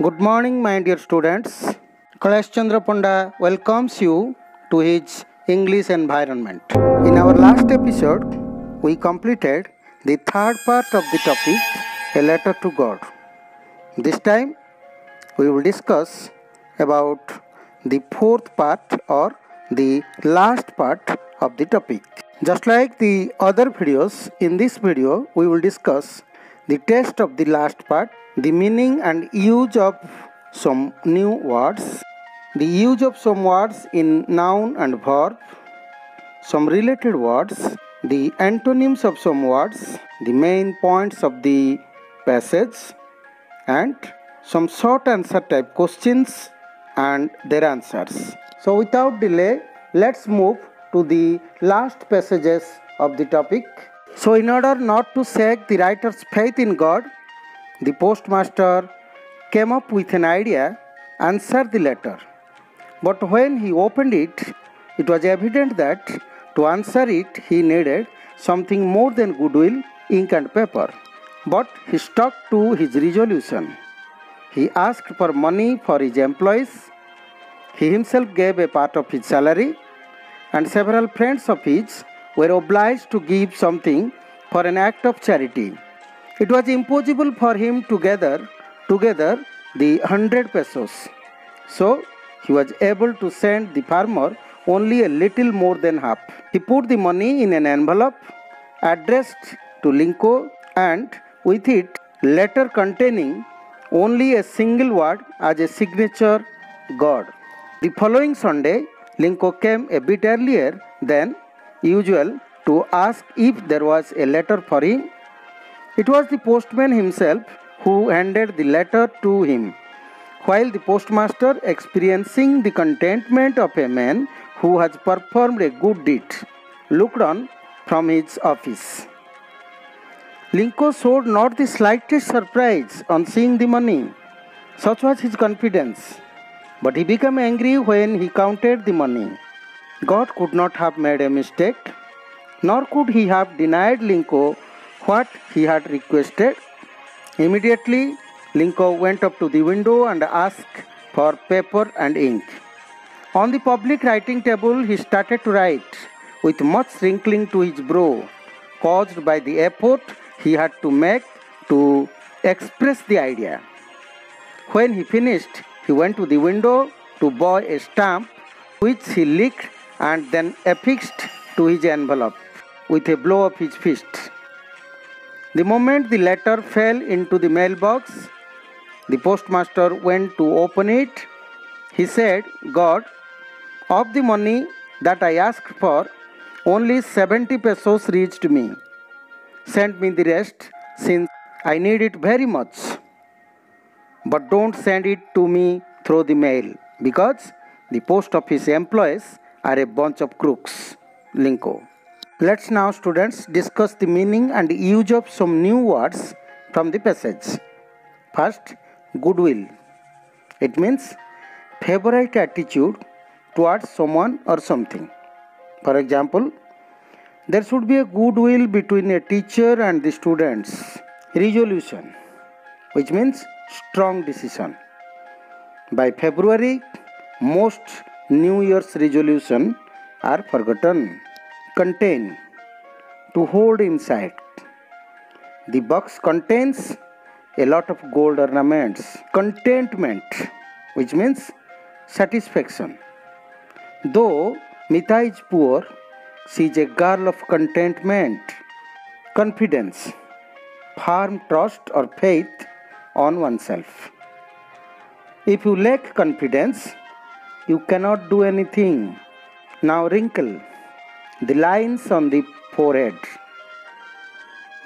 Good morning, my dear students. Kailash Chandra Panda welcomes you to his English environment. In our last episode, we completed the third part of the topic, A Letter to God. This time, we will discuss about the fourth part or the last part of the topic. Just like the other videos, in this video, we will discuss the test of the last part, the meaning and use of some new words, the use of some words in noun and verb, some related words, the antonyms of some words, the main points of the passage, and some short answer type questions and their answers. So without delay, let's move to the last passages of the topic. So in order not to shake the writer's faith in God, the postmaster came up with an idea, answer the letter. But when he opened it, it was evident that to answer it he needed something more than goodwill, ink and paper. But he stuck to his resolution. He asked for money for his employees. He himself gave a part of his salary, and several friends of his were obliged to give something for an act of charity. It was impossible for him to gather together the 100 pesos. So he was able to send the farmer only a little more than half. He put the money in an envelope addressed to Linko, and with it letter containing only a single word as a signature, God. The following Sunday, Linko came a bit earlier than usual to ask if there was a letter for him. It was the postman himself who handed the letter to him, while the postmaster, experiencing the contentment of a man who has performed a good deed, looked on from his office. Linko showed not the slightest surprise on seeing the money. Such was his confidence. But he became angry when he counted the money. God could not have made a mistake, nor could he have denied Linko what he had requested. Immediately, Linko went up to the window and asked for paper and ink. On the public writing table, he started to write, with much wrinkling to his brow, caused by the effort he had to make to express the idea. When he finished, he went to the window to buy a stamp, which he licked and then affixed to his envelope with a blow of his fist. The moment the letter fell into the mailbox, the postmaster went to open it. He said, God, of the money that I asked for, only 70 pesos reached me. Send me the rest, since I need it very much. But don't send it to me through the mail, because the post office employees are a bunch of crooks. Linko. Let's now, students, discuss the meaning and use of some new words from the passage. First, goodwill. It means favorite attitude towards someone or something. For example, there should be a goodwill between a teacher and the students. Resolution, which means strong decision. By February, most New Year's resolutions are forgotten. Contain, to hold inside. The box contains a lot of gold ornaments. Contentment, which means satisfaction. Though Mita is poor, she is a girl of contentment. Confidence, firm trust or faith on oneself. If you lack confidence, you cannot do anything. Now wrinkle, the lines on the forehead.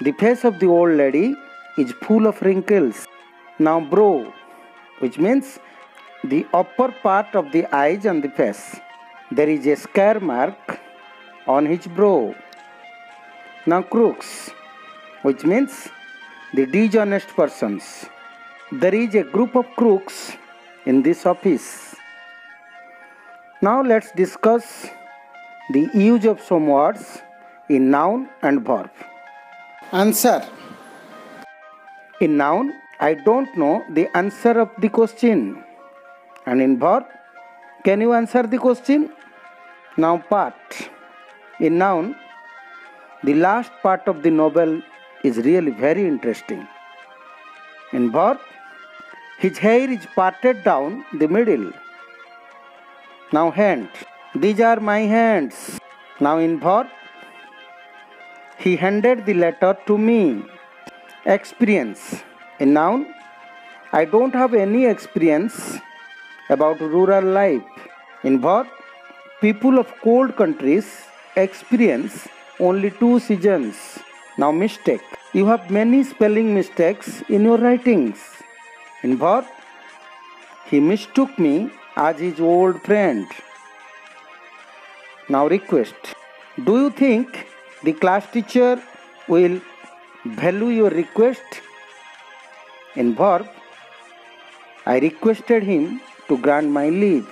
The face of the old lady is full of wrinkles. Now brow, which means the upper part of the eyes and the face. There is a scare mark on his brow. Now crooks, which means the dishonest persons. There is a group of crooks in this office. Now let's discuss the use of some words in noun and verb. Answer. In noun, I don't know the answer of the question. And in verb, can you answer the question? Now part. In noun, the last part of the novel is really very interesting. In verb, his hair is parted down the middle. Now hand. These are my hands. Now in verb, he handed the letter to me. Experience. In noun, I don't have any experience about rural life. In verb, people of cold countries experience only 2 seasons. Now mistake. You have many spelling mistakes in your writings. In verb, he mistook me as his old friend. Now request. Do you think the class teacher will value your request? In verb, I requested him to grant my leave.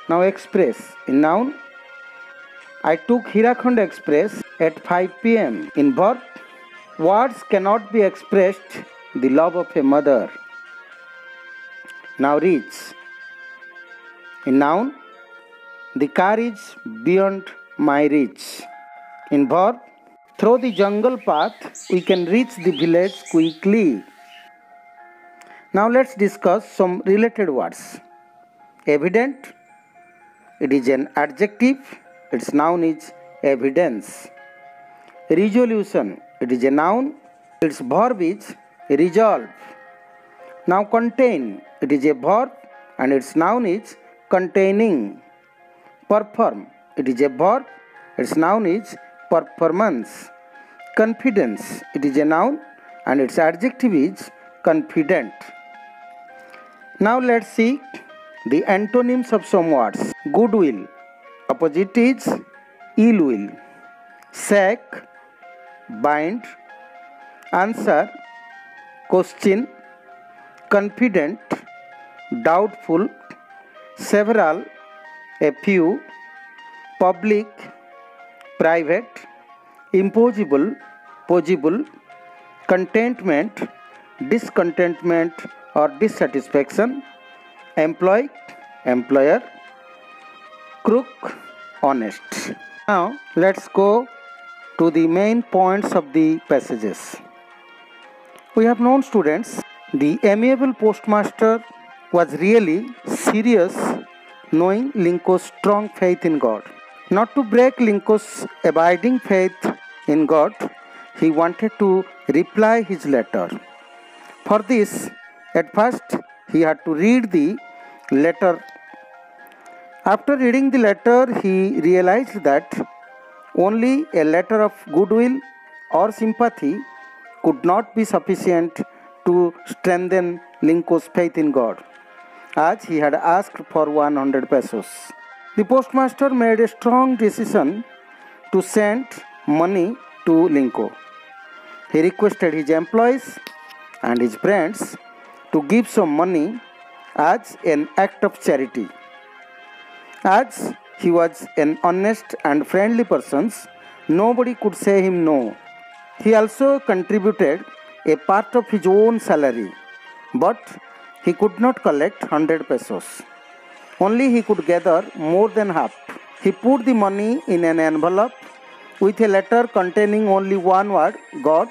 Now express. In noun, I took Hirakhand Express at 5 p.m. In verb, words cannot be expressed the love of a mother. Now reach. In noun, the car is beyond my reach. In verb, through the jungle path, we can reach the village quickly. Now let's discuss some related words. Evident, it is an adjective, its noun is evidence. Resolution, it is a noun, its verb is resolve. Now contain, it is a verb and its noun is containing. Perform, it is a verb, its noun is performance. Confidence, it is a noun and its adjective is confident. Now let's see the antonyms of some words. Goodwill, opposite is ill will. Sack, bind. Answer, question. Confident, doubtful. Several, a few. Public, private. Impossible, possible. Contentment, discontentment or dissatisfaction. Employee, employer. Crook, honest. Now let's go to the main points of the passages. We have known, students, the amiable postmaster was really serious, knowing Linco's strong faith in God. Not to break Linco's abiding faith in God, he wanted to reply his letter. For this, at first, he had to read the letter. After reading the letter, he realized that only a letter of goodwill or sympathy could not be sufficient to strengthen Linco's faith in God, as he had asked for 100 pesos. The postmaster made a strong decision to send money to Linco. He requested his employees and his friends to give some money as an act of charity. As he was an honest and friendly person, nobody could say him no. He also contributed a part of his own salary, but he could not collect 100 pesos. Only he could gather more than half. He put the money in an envelope with a letter containing only one word, God,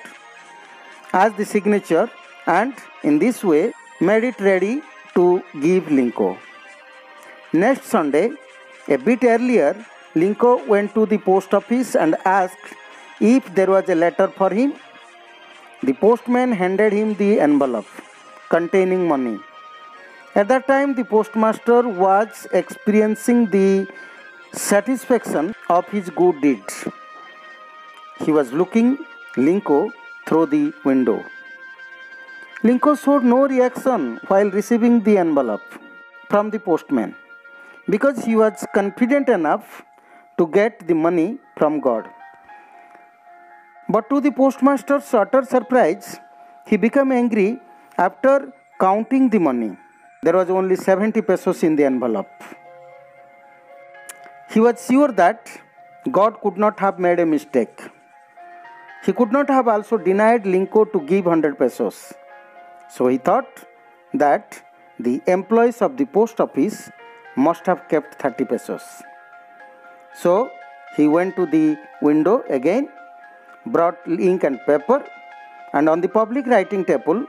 as the signature, and in this way made it ready to give Linco. Next Sunday, a bit earlier, Linco went to the post office and asked if there was a letter for him. The postman handed him the envelope containing money. At that time, the postmaster was experiencing the satisfaction of his good deeds. He was looking Linco through the window. Linco showed no reaction while receiving the envelope from the postman, because he was confident enough to get the money from God. But to the postmaster's utter surprise, he became angry after counting the money. There was only 70 pesos in the envelope. He was sure that God could not have made a mistake. He could not have also denied Linko to give 100 pesos. So he thought that the employees of the post office must have kept 30 pesos. So he went to the window again, brought ink and paper, and on the public writing table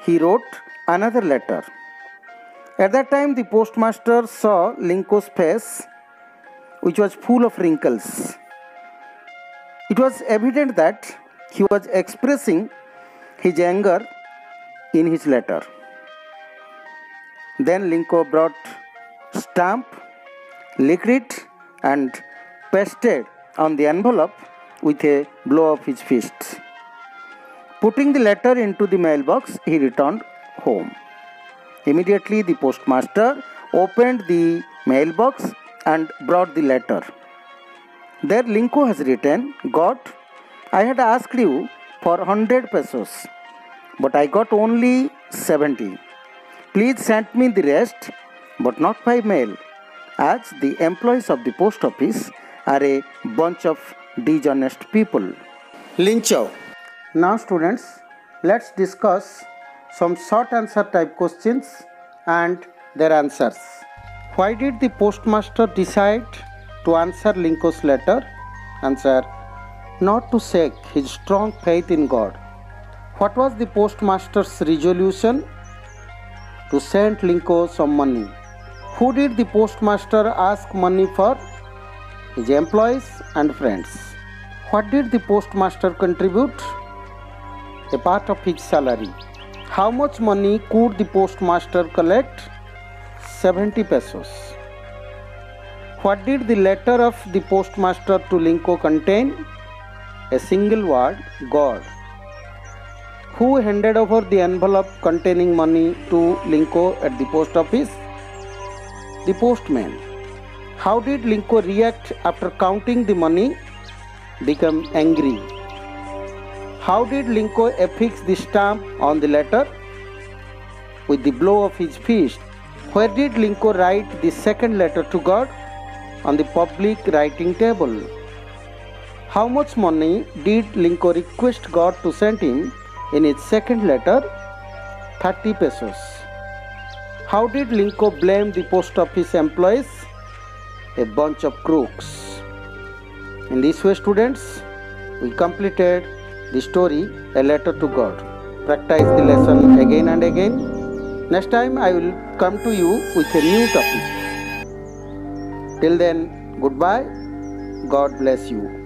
he wrote another letter. At that time the postmaster saw Linko's face, which was full of wrinkles. It was evident that he was expressing his anger in his letter. Then Linko brought stamp, licked it, and pasted on the envelope with a blow of his fist. Putting the letter into the mailbox, he returned home. Immediately the postmaster opened the mailbox and brought the letter. There Linko has written, "God, I had asked you for 100 pesos, but I got only 70. Please send me the rest, but not by mail, as the employees of the post office are a bunch of dishonest people." Lincho. Now students, let's discuss some short answer type questions and their answers. Why did the postmaster decide to answer Linko's letter? Answer: not to shake his strong faith in God. What was the postmaster's resolution? To send Linko some money. Who did the postmaster ask money for? His employees and friends. What did the postmaster contribute? A part of his salary. How much money could the postmaster collect? 70 pesos. What did the letter of the postmaster to Linko contain? A single word, God. Who handed over the envelope containing money to Linko at the post office? The postman. How did Linko react after counting the money? Become angry. How did Linko affix the stamp on the letter? With the blow of his fist. Where did Linko write the second letter to God? On the public writing table. How much money did Linko request God to send him in his second letter? 30 pesos. How did Linko blame the post office employees? A bunch of crooks. In this way, students, we completed the story, A Letter to God. Practice the lesson again and again. Next time I will come to you with a new topic. Till then, goodbye. God bless you.